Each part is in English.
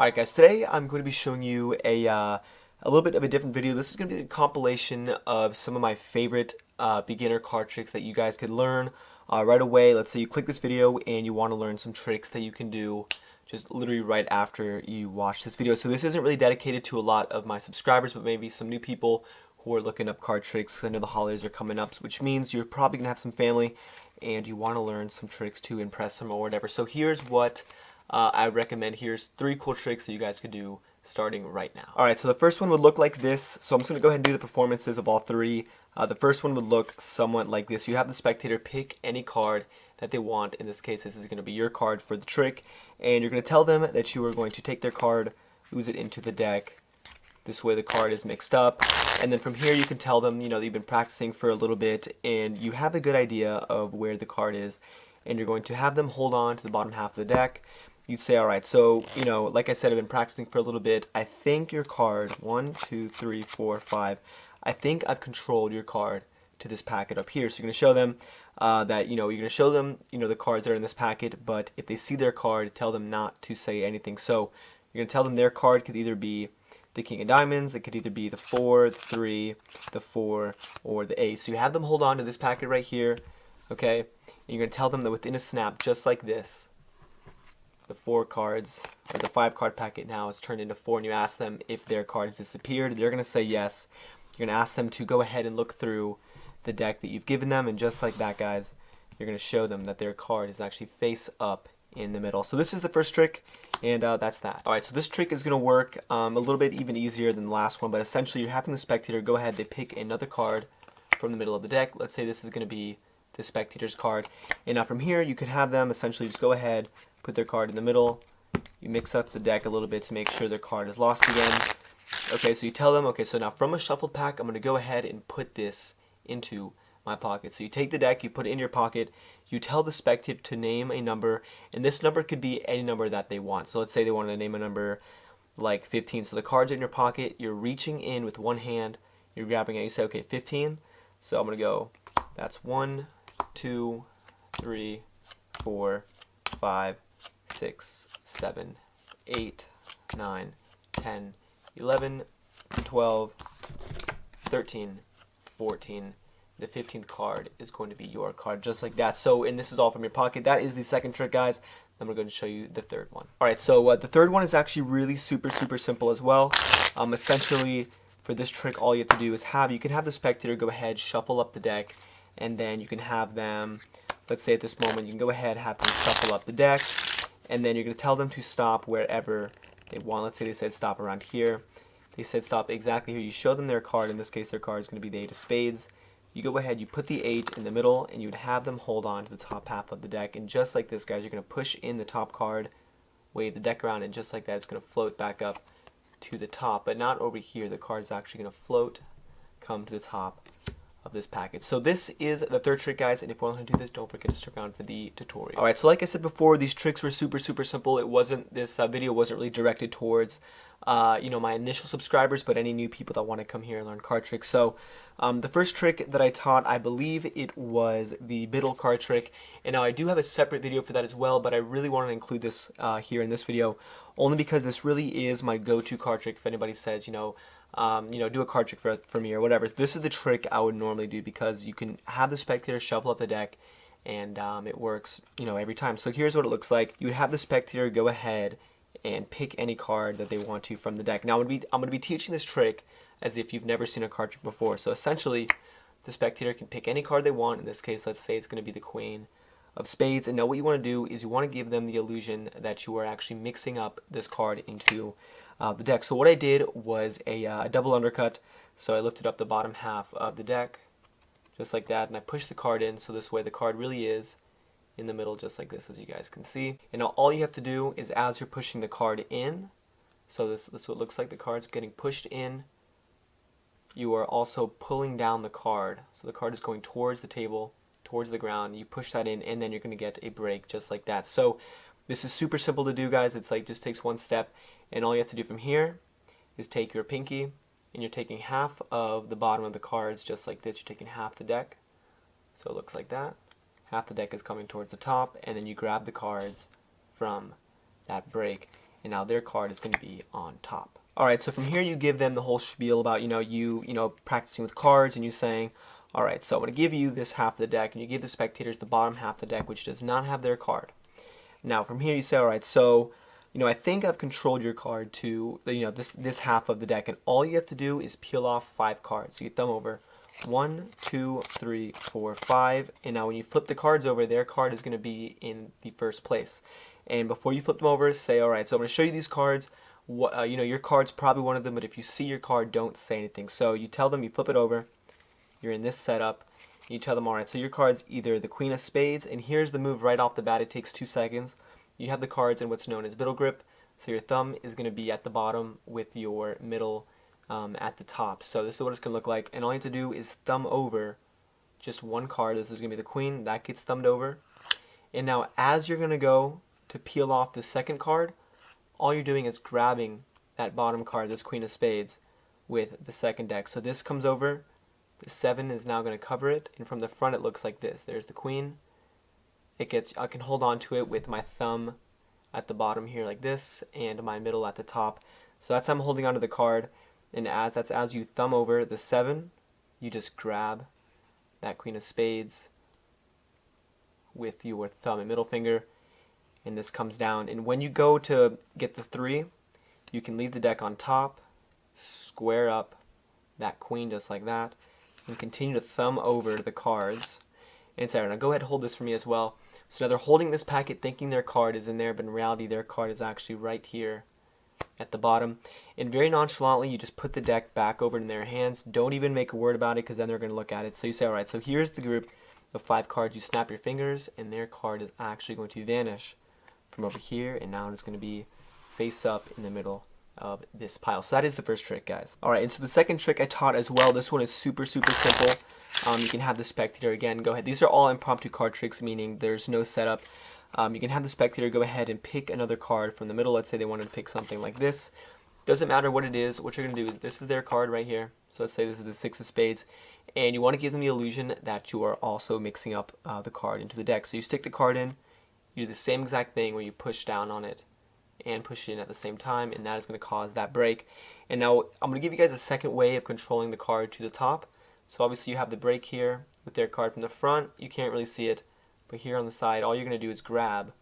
Alright guys, today I'm going to be showing you a little bit of a different video. This is going to be a compilation of some of my favorite beginner card tricks that you guys could learn right away. Let's say you click this video and you want to learn some tricks that you can do just literally right after you watch this video. So this isn't really dedicated to a lot of my subscribers, but maybe some new people who are looking up card tricks, 'cause I know the holidays are coming up, which means you're probably going to have some family and you want to learn some tricks to impress them or whatever. So here's what I recommend. Here's 3 cool tricks that you guys could do starting right now. Alright, so the first one would look like this. So I'm just going to go ahead and do the performances of all 3. The first one would look somewhat like this. You have the spectator pick any card that they want. In this case, this is going to be your card for the trick. And you're going to tell them that you are going to take their card, ooze it into the deck. This way the card is mixed up. And then from here you can tell them, that you've been practicing for a little bit and you have a good idea of where the card is. And you're going to have them hold on to the bottom half of the deck. You'd say, alright, so, like I said, I've been practicing for a little bit. I think your card, 1, 2, 3, 4, 5, I think I've controlled your card to this packet up here. So you're going to show them that, you're going to show them, the cards that are in this packet, but if they see their card, tell them not to say anything. So you're going to tell them their card could either be the King of Diamonds, it could either be the 4, the 3, the 4, or the Ace. So you have them hold on to this packet right here, okay? And you're going to tell them that within a snap, just like this, the 4 cards, or the 5 card packet now is turned into 4, and you ask them if their card has disappeared. They're going to say yes. You're going to ask them to go ahead and look through the deck that you've given them, and just like that, guys, you're going to show them that their card is actually face up in the middle. So this is the first trick, and that's that. Alright, so this trick is going to work a little bit even easier than the last one, but essentially you're having the spectator go ahead, they pick another card from the middle of the deck. Let's say this is going to be the spectator's card, and now from here you could have them essentially just go ahead, put their card in the middle, you mix up the deck a little bit to make sure their card is lost again. Okay, so you tell them, okay, so now from a shuffled pack, I'm going to go ahead and put this into my pocket. So you take the deck, you put it in your pocket, you tell the spectator to name a number, and this number could be any number that they want. So let's say they wanted to name a number like 15. So the card's in your pocket, you're reaching in with one hand, you're grabbing it, you say, okay, 15. So I'm going to go, that's 1, 2, 3, 4, 5, 6, 7, 8, 9, 10, 11, 12, 13, 14. The 15th card is going to be your card, just like that. So, and this is all from your pocket. That is the second trick, guys. Then we're going to show you the third one. Alright, so the third one is actually really super simple as well. Essentially, for this trick, all you have to do is you can have the spectator go ahead, shuffle up the deck, and then you can have them, let's say at this moment, you can go ahead, have them shuffle up the deck, and then you're going to tell them to stop wherever they want. Let's say they said stop around here. They said stop exactly here. You show them their card. In this case, their card is going to be the 8 of spades. You go ahead, you put the 8 in the middle, and you would have them hold on to the top half of the deck. And just like this, guys, you're going to push in the top card, wave the deck around, and just like that, it's going to float back up to the top. But not over here. The card is actually going to float, come to the top of this packet. So this is the third trick, guys, and if you want to do this, don't forget to stick around for the tutorial. Alright, so like I said before, these tricks were super simple. This video wasn't really directed towards my initial subscribers, but any new people that want to come here and learn card tricks. So the first trick that I taught, I believe it was the middle card trick, and now I do have a separate video for that as well, but I really want to include this here in this video, only because this really is my go-to card trick. If anybody says, do a card trick for me or whatever, this is the trick I would normally do, because you can have the spectator shuffle up the deck, and it works, every time. So here's what it looks like. You would have the spectator go ahead and pick any card that they want to from the deck. Now I'm going to be teaching this trick as if you've never seen a card trick before. So essentially, the spectator can pick any card they want. In this case, let's say it's going to be the Queen of Spades. And now what you want to do is you want to give them the illusion that you are actually mixing up this card into the deck. So what I did was a double undercut. So I lifted up the bottom half of the deck, just like that, and I pushed the card in, so this way the card really is in the middle, just like this, as you guys can see. And now all you have to do is, as you're pushing the card in, so this is what it looks like, the card's getting pushed in, you are also pulling down the card. So the card is going towards the table, towards the ground, you push that in, and then you're going to get a break just like that. So this is super simple to do, guys. It's like just takes one step, and all you have to do from here is take your pinky, and you're taking half of the bottom of the cards just like this. You're taking half the deck, so it looks like that. Half the deck is coming towards the top, and then you grab the cards from that break. and now their card is going to be on top. Alright, so from here you give them the whole spiel about, you practicing with cards and you saying, alright, so I'm going to give you this half of the deck, and you give the spectators the bottom half of the deck, which does not have their card. Now from here you say, alright, so, I think I've controlled your card to, this half of the deck, and all you have to do is peel off 5 cards. So you thumb over 1, 2, 3, 4, 5, and now when you flip the cards over, their card is going to be in the first place. And before you flip them over, say, alright, so I'm going to show you these cards. Your card's probably one of them, but if you see your card, don't say anything. So you tell them, you flip it over, you're in this setup, you tell them, alright, so your card's either the Queen of Spades, and here's the move right off the bat, it takes 2 seconds. You have the cards in what's known as middle grip, so your thumb is going to be at the bottom with your middle at the top. So this is what it's going to look like, and all you have to do is thumb over just one card. This is going to be the Queen, that gets thumbed over. And now as you're going to go to peel off the second card, all you're doing is grabbing that bottom card, this Queen of Spades, with the second deck. So this comes over, the 7 is now going to cover it, and from the front it looks like this. There's the Queen. I can hold on to it with my thumb at the bottom here like this, and my middle at the top. So that's how I'm holding onto the card, and as you thumb over the 7, you just grab that Queen of Spades with your thumb and middle finger, and this comes down. And when you go to get the 3, you can leave the deck on top, square up that Queen just like that, and continue to thumb over the cards. And Sarah, now go ahead and hold this for me as well. So now they're holding this packet thinking their card is in there, but in reality their card is actually right here at the bottom. And very nonchalantly you just put the deck back over in their hands. Don't even make a word about it, because then they're going to look at it. So you say, alright, so here's the group of 5 cards. You snap your fingers and their card is actually going to vanish from over here, and now it's going to be face up in the middle of this pile. So that is the first trick, guys. Alright, and so the second trick I taught as well. This one is super simple. You can have the spectator, again, go ahead. These are all impromptu card tricks, meaning there's no setup. You can have the spectator go ahead and pick another card from the middle. Let's say they wanted to pick something like this. Doesn't matter what it is. What you're going to do is, this is their card right here. So let's say this is the 6 of Spades. And you want to give them the illusion that you are also mixing up the card into the deck. So you stick the card in. You do the same exact thing where you push down on it and push it in at the same time, and that is going to cause that break. And now I'm going to give you guys a second way of controlling the card to the top. So obviously you have the break here with their card from the front. You can't really see it, but here on the side, all you're going to do is grab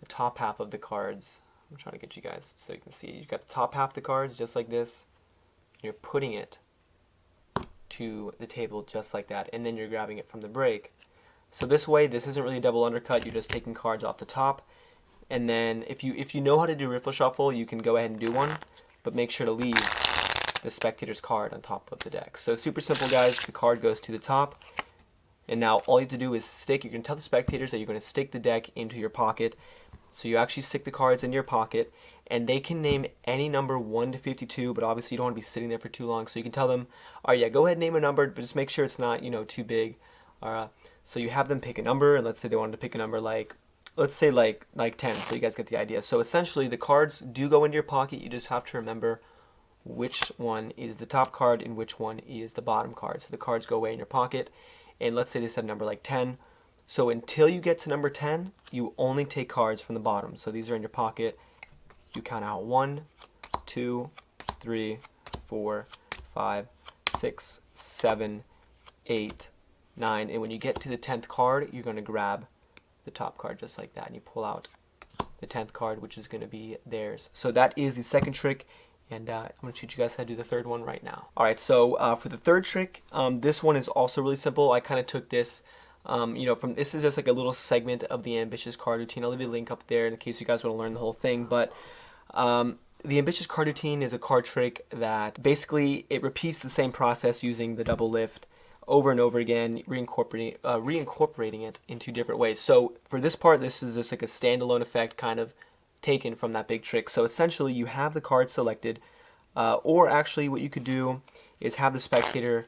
the top half of the cards. I'm trying to get you guys so you can see. You've got the top half of the cards just like this. You're putting it to the table just like that, and then you're grabbing it from the break. So this way, this isn't really a double undercut. You're just taking cards off the top. And then if you know how to do riffle shuffle, you can go ahead and do one, but make sure to leave the spectator's card on top of the deck. So super simple, guys. The card goes to the top, and now all you have to do is stick. You can tell the spectators that you're going to stick the deck into your pocket. So you actually stick the cards in your pocket, and they can name any number 1 to 52, but obviously you don't want to be sitting there for too long. So you can tell them, all right, yeah, go ahead and name a number, but just make sure it's not, too big. So you have them pick a number, and let's say they wanted to pick a number like, let's say like 10, so you guys get the idea. So essentially the cards do go into your pocket. You just have to remember which one is the top card and which one is the bottom card. So the cards go away in your pocket, and let's say they said a number like 10. So until you get to number 10, you only take cards from the bottom. So these are in your pocket. You count out 1, 2, 3, 4, 5, 6, 7, 8, 9. And when you get to the 10th card, you're going to grab the top card just like that, and you pull out the 10th card, which is going to be theirs. So that is the second trick, and I'm going to teach you guys how to do the third one right now. Alright, so for the third trick, this one is also really simple. I kind of took this from, this is just like a little segment of the Ambitious card routine. I'll leave you a link up there in case you guys want to learn the whole thing. But the Ambitious card routine is a card trick that basically it repeats the same process using the double lift over and over again, reincorporating it into different ways. So for this part, this is just like a standalone effect kind of taken from that big trick. So essentially you have the card selected, or actually what you could do is have the spectator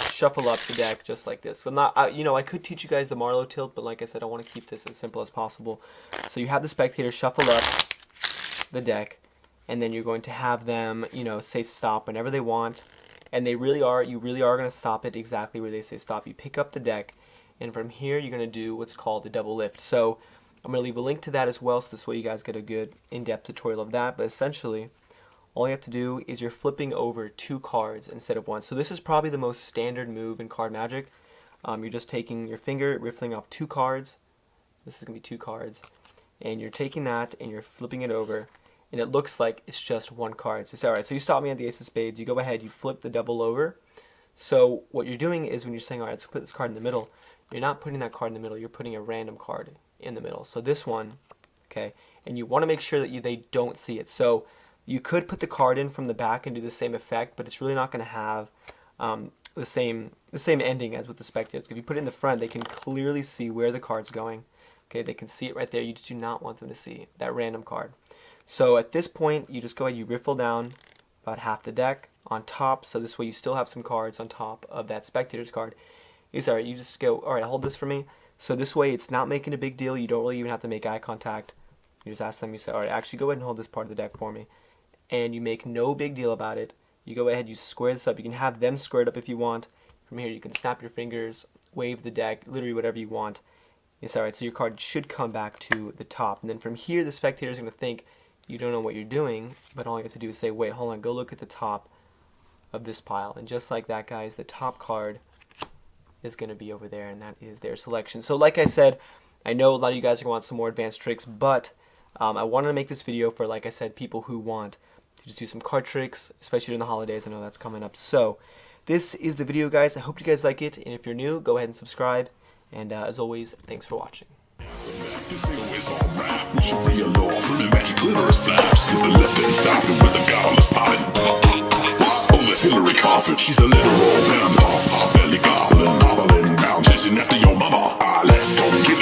shuffle up the deck just like this. So I'm not, I could teach you guys the Marlowe tilt, but like I said, I want to keep this as simple as possible. So you have the spectator shuffle up the deck, and then you're going to have them, say stop whenever they want. And you really are going to stop it exactly where they say stop. You pick up the deck, and from here you're going to do what's called the double lift. So I'm going to leave a link to that as well, so this way you guys get a good in-depth tutorial of that. But essentially, all you have to do is you're flipping over 2 cards instead of 1. So this is probably the most standard move in card magic. You're just taking your finger, riffling off 2 cards. This is going to be 2 cards. And you're taking that and you're flipping it over. And it looks like it's just 1 card. So, alright, so you stop me at the ace of spades. You go ahead, you flip the double over. So what you're doing is when you're saying, alright, let's put this card in the middle, you're not putting that card in the middle. You're putting a random card in the middle. So this one, okay, and you want to make sure that they don't see it. So you could put the card in from the back and do the same effect, but it's really not going to have the same ending as with the spectators. If you put it in the front, they can clearly see where the card's going. Okay, they can see it right there. You just do not want them to see that random card. So at this point, you just go ahead, you riffle down about half the deck on top, so this way you still have some cards on top of that spectator's card. Alright, you just go, alright, hold this for me. So this way it's not making a big deal. You don't really even have to make eye contact. You just ask them, you say, alright, actually go ahead and hold this part of the deck for me. And you make no big deal about it. You go ahead, you square this up. You can have them square it up if you want. From here you can snap your fingers, wave the deck, literally whatever you want. It's alright, so your card should come back to the top. And then from here the spectator is going to think you don't know what you're doing, but all you have to do is say, wait, hold on, go look at the top of this pile. And just like that, guys, the top card is going to be over there, and that is their selection. So like I said, I know a lot of you guys are going to want some more advanced tricks, but I wanted to make this video for, like I said, people who want to just do some card tricks, especially during the holidays. I know that's coming up. So this is the video, guys. I hope you guys like it, and if you're new, go ahead and subscribe. And as always, thanks for watching. We should be alone, really magic clitoris flaps. Cause the left ain't stopping with the godless potting. Oh, that's Hillary Coffin. She's a literal vampire, belly goblin, hobbling around, chasing after your mama. Let's go get